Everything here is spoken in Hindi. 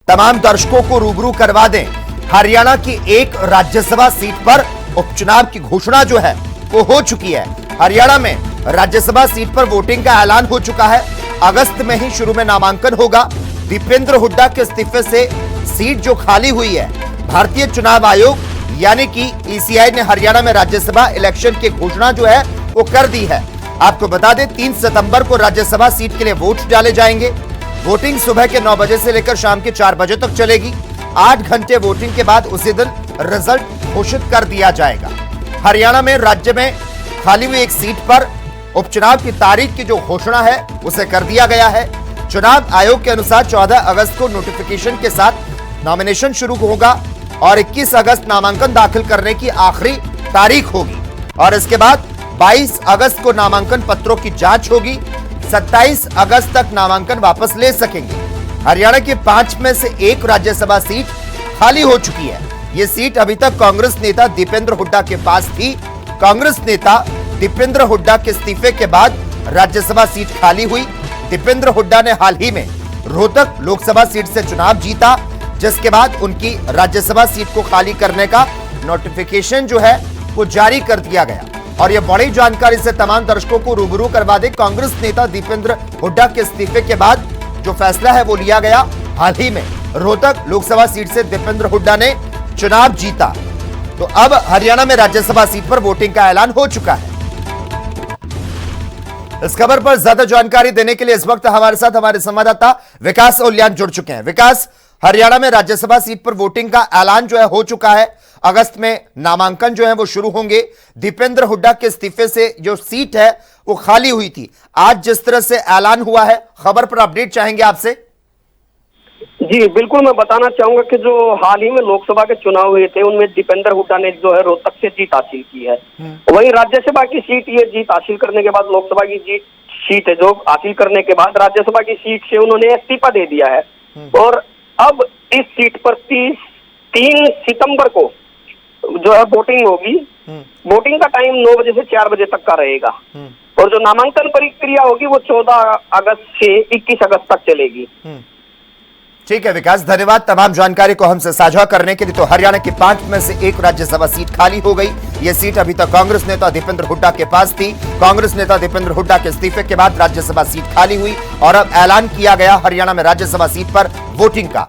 तमाम दर्शकों को रूबरू करवा दें। हरियाणा की एक राज्यसभा सीट पर उपचुनाव की घोषणा जो है वो हो चुकी है। हरियाणा में राज्यसभा सीट पर वोटिंग का ऐलान हो चुका है। अगस्त में ही शुरू में नामांकन होगा। दीपेंद्र हुड्डा के इस्तीफे से सीट जो खाली हुई है, भारतीय चुनाव आयोग यानी कि ईसीआई ने हरियाणा में राज्यसभा इलेक्शन की घोषणा जो है वो कर दी है। आपको बता दें 3 सितंबर को राज्यसभा सीट के लिए वोट डाले जाएंगे। वोटिंग सुबह के 9 बजे से लेकर शाम के 4 बजे तक चलेगी। 8 घंटे वोटिंग के बाद उसी दिन रिजल्ट घोषित कर दिया जाएगा। हरियाणा में राज्य में खाली हुई एक सीट पर उपचुनाव की तारीख की जो घोषणा है उसे कर दिया गया है। चुनाव आयोग के अनुसार 14 अगस्त को नोटिफिकेशन के साथ नॉमिनेशन शुरू होगा और 21 अगस्त नामांकन दाखिल करने की आखिरी तारीख होगी और इसके बाद 22 अगस्त को नामांकन पत्रों की जांच होगी। 27 अगस्त तक नामांकन वापस ले सकेंगे। हरियाणा की 5 में से 1 राज्यसभा सीट खाली हो चुकी है। यह सीट अभी तक कांग्रेस नेता दीपेंद्र हुड्डा के पास थी। कांग्रेस नेता दीपेंद्र हुड्डा के इस्तीफे के बाद राज्यसभा सीट खाली हुई। दीपेंद्र हुड्डा ने हाल ही में रोहतक लोकसभा सीट से चुनाव जीता, जिसके बाद उनकी राज्यसभा सीट को खाली करने का नोटिफिकेशन जो है वो जारी कर दिया गया। और यह बड़ी जानकारी से तमाम दर्शकों को रूबरू करवा दे। कांग्रेस नेता दीपेंद्र हुड्डा के इस्तीफे के बाद जो फैसला है वो लिया गया। हाल ही में रोहतक लोकसभा सीट से दीपेंद्र हुड्डा ने चुनाव जीता, तो अब हरियाणा में राज्यसभा सीट पर वोटिंग का ऐलान हो चुका है। इस खबर पर ज्यादा जानकारी देने के लिए इस वक्त हमारे साथ हमारे संवाददाता विकास ओलियान जुड़ चुके हैं। विकास, हरियाणा में राज्यसभा सीट पर वोटिंग का ऐलान जो है हो चुका है। अगस्त में नामांकन जो है वो शुरू होंगे। दीपेंद्र हुड्डा के इस्तीफे से जो सीट है वो खाली हुई थी। आज जिस तरह से ऐलान हुआ है, खबर पर अपडेट चाहेंगे आपसे। जी बिल्कुल, मैं बताना चाहूंगा कि जो हाल ही में लोकसभा के चुनाव हुए थे उनमें दीपेंद्र हुड्डा ने जो है रोहतक से जीत हासिल की है। वहीं राज्यसभा की सीट, ये जीत हासिल करने के बाद लोकसभा की सीट है जो हासिल करने के बाद राज्यसभा की सीट से उन्होंने इस्तीफा दे दिया है। और अब इस सीट पर 3 सितंबर को जो है वोटिंग होगी। वोटिंग का टाइम 9 बजे से 4 बजे तक का रहेगा और जो नामांकन प्रक्रिया होगी वो 14 अगस्त से 21 अगस्त तक चलेगी। ठीक है विकास, धन्यवाद तमाम जानकारी को हमसे साझा करने के लिए। तो हरियाणा की 5 में से 1 राज्यसभा सीट खाली हो गई। यह सीट अभी तक कांग्रेस नेता दीपेंद्र हुड्डा के पास थी। कांग्रेस नेता दीपेंद्र हुड्डा के इस्तीफे के बाद राज्यसभा सीट खाली हुई और अब ऐलान किया गया हरियाणा में राज्यसभा सीट पर वोटिंग का।